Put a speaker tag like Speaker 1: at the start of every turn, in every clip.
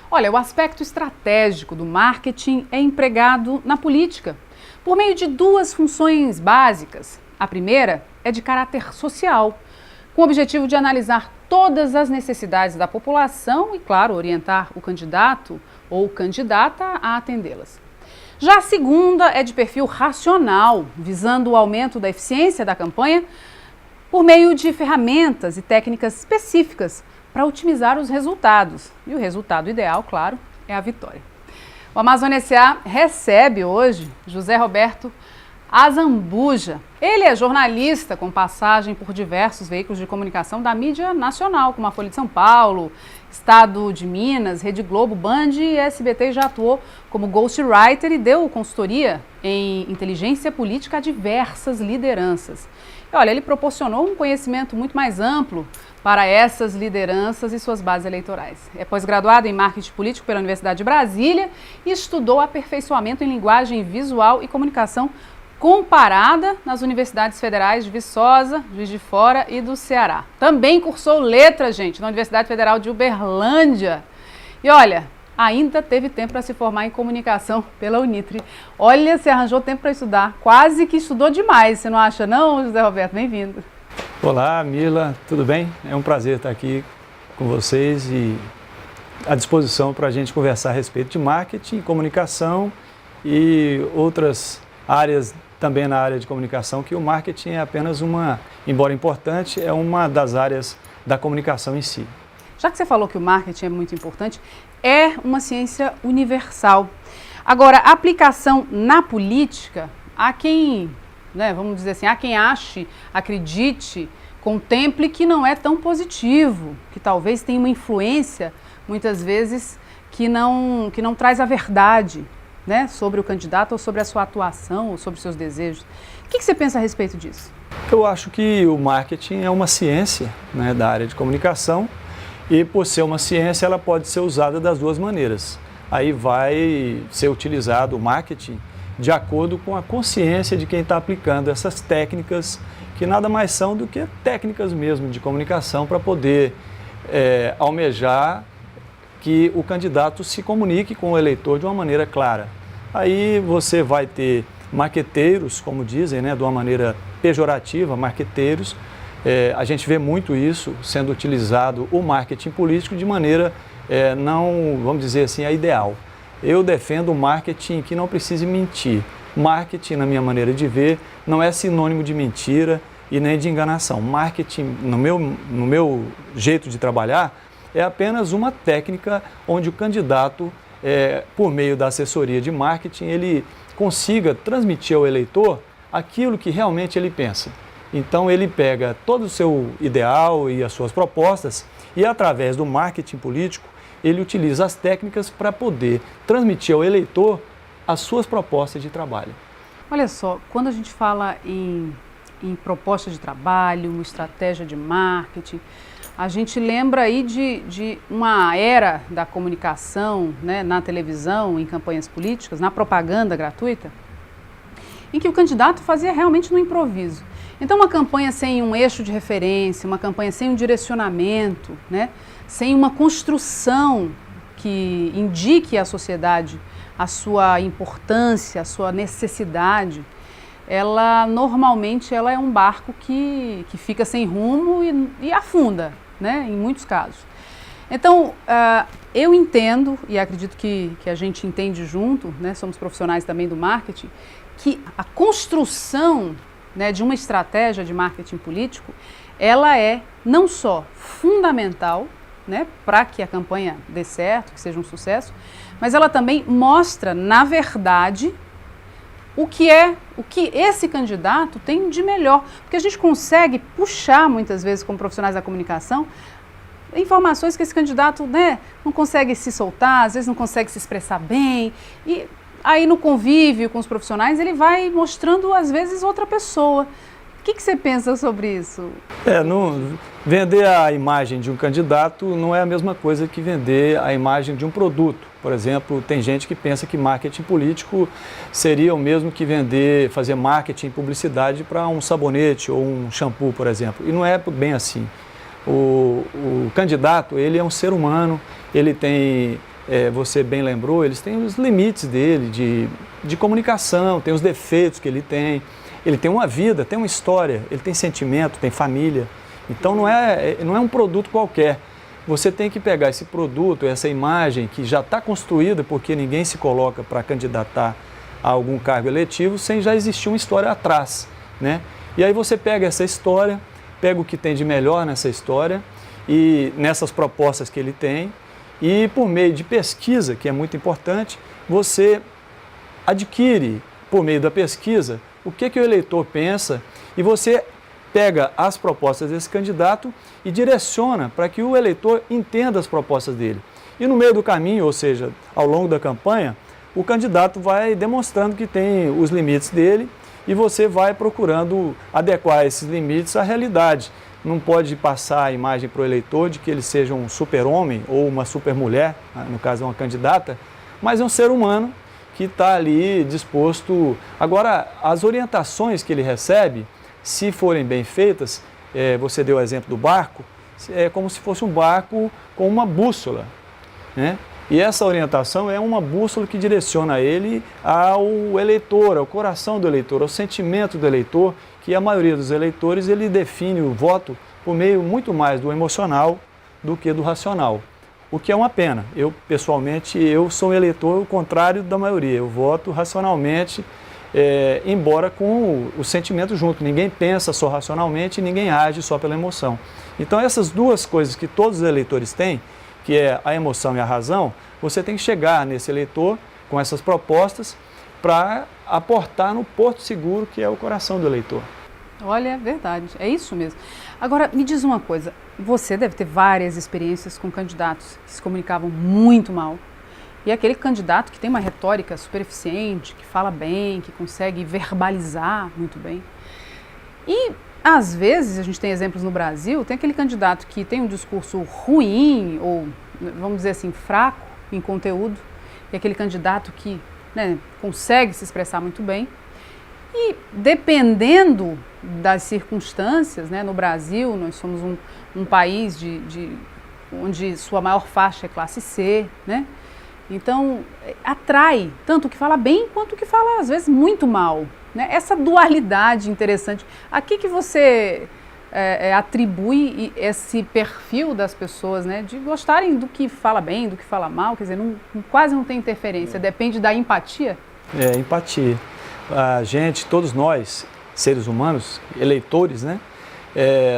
Speaker 1: Olha, o aspecto estratégico do marketing é empregado na política por meio de duas funções básicas. A primeira é de caráter social, com o objetivo de analisar todas as necessidades da população e, claro, orientar o candidato ou candidata a atendê-las. Já a segunda é de perfil racional, visando o aumento da eficiência da campanha por meio de ferramentas e técnicas específicas para otimizar os resultados. E o resultado ideal, claro, é a vitória. O Amazônia S.A. recebe hoje José Roberto Azambuja. Ele é jornalista com passagem por diversos veículos de comunicação da mídia nacional, como a Folha de São Paulo, Estado de Minas, Rede Globo, Band e SBT. Já atuou como ghostwriter e deu consultoria em inteligência política a diversas lideranças. E olha, ele proporcionou um conhecimento muito mais amplo para essas lideranças e suas bases eleitorais. É pós-graduado em marketing político pela Universidade de Brasília e estudou aperfeiçoamento em linguagem visual e comunicação comparada nas universidades federais de Viçosa, Juiz de Fora e do Ceará. Também cursou letras, gente, na Universidade Federal de Uberlândia. E olha, ainda teve tempo para se formar em comunicação pela Unitri. Olha, você arranjou tempo para estudar, quase que estudou demais, você não acha não, José Roberto? Bem-vindo.
Speaker 2: Olá, Mila, tudo bem? É um prazer estar aqui com vocês e à disposição para a gente conversar a respeito de marketing, comunicação e outras áreas também na área de comunicação, que o marketing é apenas uma, embora importante, é uma das áreas da comunicação em si.
Speaker 1: Já que você falou que o marketing é muito importante, é uma ciência universal. Agora, a aplicação na política, há quem, vamos dizer assim, há quem ache, acredite, contemple que não é tão positivo, que talvez tenha uma influência, muitas vezes, que não traz a verdade, sobre o candidato ou sobre a sua atuação ou sobre os seus desejos. O que você pensa a respeito disso?
Speaker 2: Eu acho que o marketing é uma ciência da área de comunicação e, por ser uma ciência, ela pode ser usada das duas maneiras. Aí vai ser utilizado o marketing de acordo com a consciência de quem está aplicando essas técnicas, que nada mais são do que técnicas mesmo de comunicação para poder almejar que o candidato se comunique com o eleitor de uma maneira clara. Aí você vai ter marqueteiros, como dizem, de uma maneira pejorativa, marqueteiros. A gente vê muito isso sendo utilizado, o marketing político, de maneira não, vamos dizer assim, a ideal. Eu defendo o marketing que não precise mentir. Marketing, na minha maneira de ver, não é sinônimo de mentira e nem de enganação. Marketing, no meu jeito de trabalhar, é apenas uma técnica onde o candidato, por meio da assessoria de marketing, ele consiga transmitir ao eleitor aquilo que realmente ele pensa. Então ele pega todo o seu ideal e as suas propostas e, através do marketing político, ele utiliza as técnicas para poder transmitir ao eleitor as suas propostas de trabalho.
Speaker 1: Olha só, quando a gente fala em proposta de trabalho, estratégia de marketing, a gente lembra aí de uma era da comunicação, na televisão, em campanhas políticas, na propaganda gratuita, em que o candidato fazia realmente no improviso. Então, uma campanha sem um eixo de referência, uma campanha sem um direcionamento, sem uma construção que indique à sociedade a sua importância, a sua necessidade, ela normalmente é um barco que fica sem rumo e afunda, em muitos casos. Então, eu entendo, e acredito que a gente entende junto, somos profissionais também do marketing, que a construção de uma estratégia de marketing político, ela é não só fundamental para que a campanha dê certo, que seja um sucesso, mas ela também mostra, na verdade, o que esse candidato tem de melhor. Porque a gente consegue puxar, muitas vezes, como profissionais da comunicação, informações que esse candidato não consegue se soltar, às vezes não consegue se expressar bem. E aí, no convívio com os profissionais, ele vai mostrando, às vezes, outra pessoa. O que você pensa sobre isso?
Speaker 2: Vender a imagem de um candidato não é a mesma coisa que vender a imagem de um produto. Por exemplo, tem gente que pensa que marketing político seria o mesmo que fazer marketing e publicidade para um sabonete ou um shampoo, por exemplo. E não é bem assim. O candidato, ele é um ser humano, ele tem você bem lembrou, eles têm os limites dele de comunicação, tem os defeitos que ele tem uma vida, tem uma história, ele tem sentimento, tem família. Então não é um produto qualquer. Você tem que pegar esse produto, essa imagem que já está construída, porque ninguém se coloca para candidatar a algum cargo eletivo sem já existir uma história atrás, né? E aí você pega essa história, pega o que tem de melhor nessa história e nessas propostas que ele tem, e por meio de pesquisa, que é muito importante, você adquire, por meio da pesquisa, o que o eleitor pensa, e você pega as propostas desse candidato e direciona para que o eleitor entenda as propostas dele. E no meio do caminho, ou seja, ao longo da campanha, o candidato vai demonstrando que tem os limites dele e você vai procurando adequar esses limites à realidade. Não pode passar a imagem para o eleitor de que ele seja um super-homem ou uma super-mulher, no caso uma candidata, mas é um ser humano que está ali disposto. Agora, as orientações que ele recebe, se forem bem feitas, você deu o exemplo do barco, é como se fosse um barco com uma bússola, né? E essa orientação é uma bússola que direciona ele ao eleitor, ao coração do eleitor, ao sentimento do eleitor, que a maioria dos eleitores ele define o voto por meio muito mais do emocional do que do racional. O que é uma pena. Eu, pessoalmente, sou um eleitor o contrário da maioria. Eu voto racionalmente, embora com o sentimento junto. Ninguém pensa só racionalmente e ninguém age só pela emoção. Então, essas duas coisas que todos os eleitores têm, que é a emoção e a razão, você tem que chegar nesse eleitor com essas propostas para aportar no porto seguro, que é o coração do eleitor.
Speaker 1: Olha, é verdade, é isso mesmo. Agora, me diz uma coisa, você deve ter várias experiências com candidatos que se comunicavam muito mal, e aquele candidato que tem uma retórica super eficiente, que fala bem, que consegue verbalizar muito bem. E, às vezes, a gente tem exemplos no Brasil, tem aquele candidato que tem um discurso ruim, ou, vamos dizer assim, fraco em conteúdo, e aquele candidato que, né, consegue se expressar muito bem. E dependendo das circunstâncias, né, no Brasil nós somos um país onde sua maior faixa é classe C, né? Então atrai tanto o que fala bem quanto o que fala às vezes muito mal, né? Essa dualidade interessante. A que você atribui esse perfil das pessoas, né, de gostarem do que fala bem, do que fala mal, quer dizer, quase não tem interferência, depende da empatia?
Speaker 2: Empatia. A gente, todos nós, seres humanos, eleitores, né,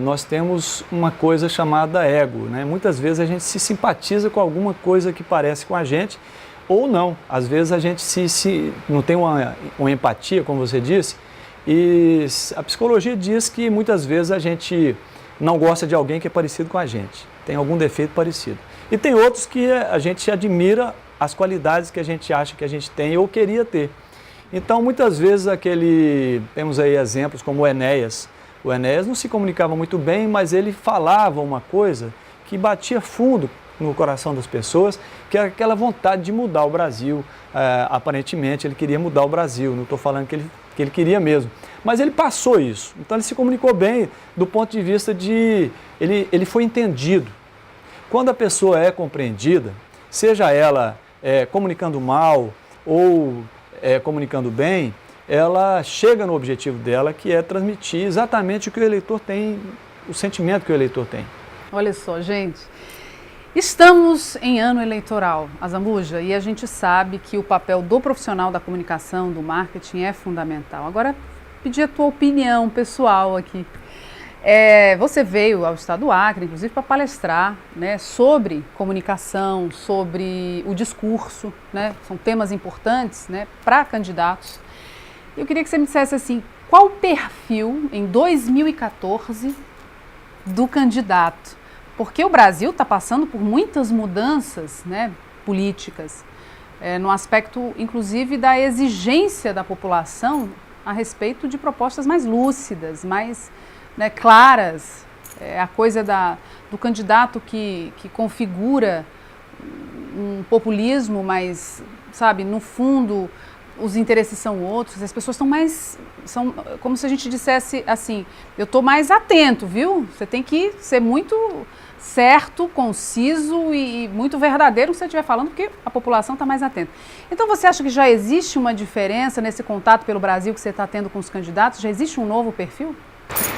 Speaker 2: nós temos uma coisa chamada ego, né? Muitas vezes a gente se simpatiza com alguma coisa que parece com a gente, ou não. Às vezes a gente não tem uma empatia, como você disse, e a psicologia diz que muitas vezes a gente não gosta de alguém que é parecido com a gente, tem algum defeito parecido. E tem outros que a gente admira as qualidades que a gente acha que a gente tem ou queria ter. Então, muitas vezes, temos aí exemplos como o Enéas. O Enéas não se comunicava muito bem, mas ele falava uma coisa que batia fundo no coração das pessoas, que era aquela vontade de mudar o Brasil. Aparentemente, ele queria mudar o Brasil, não estou falando que ele queria mesmo. Mas ele passou isso, então ele se comunicou bem do ponto de vista de... Ele foi entendido. Quando a pessoa é compreendida, seja ela comunicando mal ou comunicando bem, ela chega no objetivo dela, que é transmitir exatamente o que o eleitor tem, o sentimento que o eleitor tem.
Speaker 1: Olha só, gente, estamos em ano eleitoral, Azambuja, e a gente sabe que o papel do profissional da comunicação, do marketing é fundamental. Agora, pedir a tua opinião pessoal aqui. Você veio ao estado do Acre, inclusive, para palestrar, né, sobre comunicação, sobre o discurso, né, são temas importantes, né, para candidatos. Eu queria que você me dissesse assim, qual o perfil em 2014 do candidato? Porque o Brasil está passando por muitas mudanças, né, políticas, no aspecto, inclusive, da exigência da população a respeito de propostas mais lúcidas, mais... né, claras, a coisa do candidato que configura um populismo, mas, sabe, no fundo, os interesses são outros, as pessoas estão mais, são como se a gente dissesse assim, eu estou mais atento, viu? Você tem que ser muito certo, conciso e muito verdadeiro no que você estiver falando, porque a população está mais atenta. Então você acha que já existe uma diferença nesse contato pelo Brasil que você está tendo com os candidatos? Já existe um novo perfil?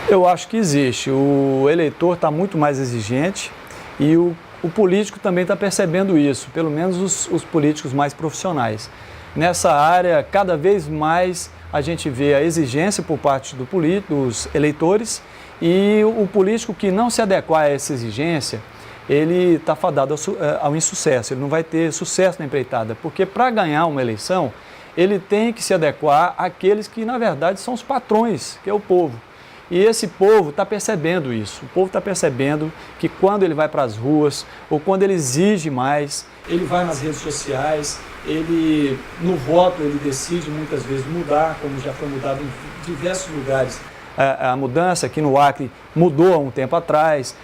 Speaker 2: Eu acho que existe. O eleitor está muito mais exigente e o político também está percebendo isso, pelo menos os políticos mais profissionais. Nessa área, cada vez mais a gente vê a exigência por parte dos eleitores e o político que não se adequar a essa exigência, ele está fadado ao insucesso, ele não vai ter sucesso na empreitada, porque para ganhar uma eleição, ele tem que se adequar àqueles que, na verdade, são os patrões, que é o povo. E esse povo está percebendo isso. O povo está percebendo que quando ele vai para as ruas ou quando ele exige mais, ele vai nas redes sociais, ele no voto ele decide muitas vezes mudar, como já foi mudado em diversos lugares. A mudança aqui no Acre mudou há um tempo atrás,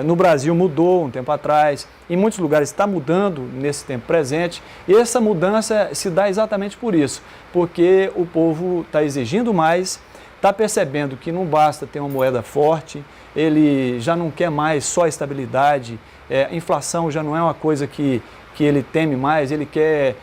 Speaker 2: no Brasil mudou um tempo atrás, em muitos lugares está mudando nesse tempo presente. E essa mudança se dá exatamente por isso, porque o povo está exigindo mais, está percebendo que não basta ter uma moeda forte, ele já não quer mais só estabilidade, inflação já não é uma coisa que ele teme mais, ele quer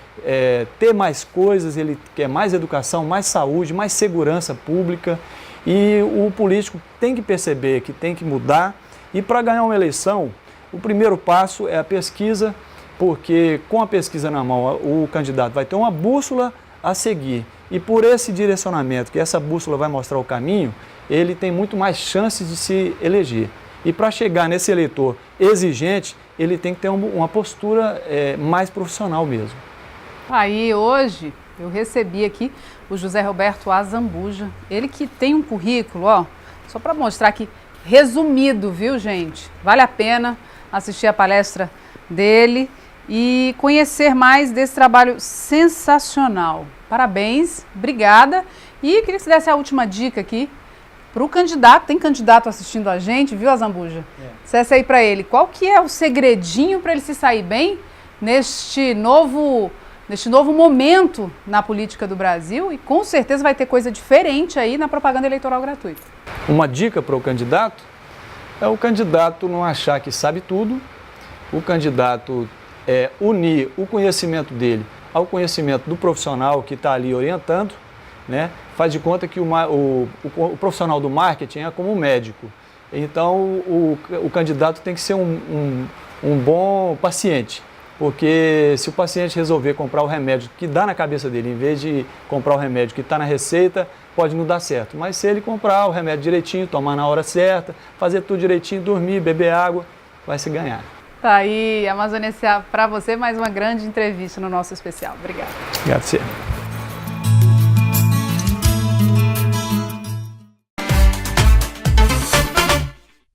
Speaker 2: ter mais coisas, ele quer mais educação, mais saúde, mais segurança pública. E o político tem que perceber que tem que mudar. E para ganhar uma eleição, o primeiro passo é a pesquisa, porque com a pesquisa na mão, o candidato vai ter uma bússola a seguir. E por esse direcionamento, que essa bússola vai mostrar o caminho, ele tem muito mais chances de se eleger. E para chegar nesse eleitor exigente, ele tem que ter uma postura mais profissional mesmo.
Speaker 1: Aí hoje eu recebi aqui o José Roberto Azambuja, ele que tem um currículo, ó, só para mostrar aqui, resumido, viu gente? Vale a pena assistir a palestra dele e conhecer mais desse trabalho sensacional. Parabéns, obrigada. E queria que você desse a última dica aqui para o candidato. Tem candidato assistindo a gente, viu, Azambuja? Dissesse aí para ele, qual que é o segredinho para ele se sair bem neste novo momento na política do Brasil? E com certeza vai ter coisa diferente aí na propaganda eleitoral gratuita.
Speaker 2: Uma dica para o candidato é o candidato não achar que sabe tudo, o candidato unir o conhecimento dele ao conhecimento do profissional que está ali orientando, né? Faz de conta que o profissional do marketing é como um médico. Então, o candidato tem que ser um bom paciente, porque se o paciente resolver comprar o remédio que dá na cabeça dele, em vez de comprar o remédio que está na receita, pode não dar certo. Mas se ele comprar o remédio direitinho, tomar na hora certa, fazer tudo direitinho, dormir, beber água, vai se ganhar.
Speaker 1: Tá aí, Amazônia S.A., para você, mais uma grande entrevista no nosso especial. Obrigada.
Speaker 2: Obrigado, você.